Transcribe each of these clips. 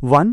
1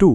2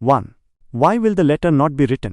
1 Why will the letter not be written؟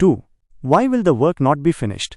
2 Why will the work not be finished؟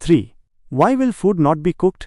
3 Why will food not be cooked؟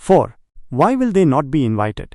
4 Why will they not be invited؟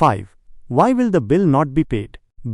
5 Why will the bill not be paid؟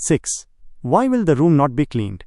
6 Why will the room not be cleaned؟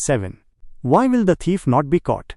7 Why will the thief not be caught؟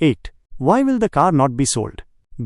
8 Why will the car not be sold؟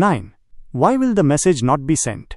9 Why will the message not be sent؟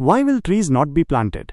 Why will trees not be planted؟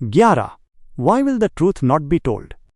11 Why will the truth not be told؟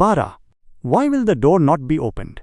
12 Why will the door not be opened؟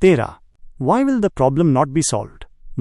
13 Why will the problem not be solved؟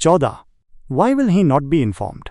14 Why will he not be informed؟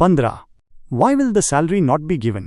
15 Why will the salary not be given؟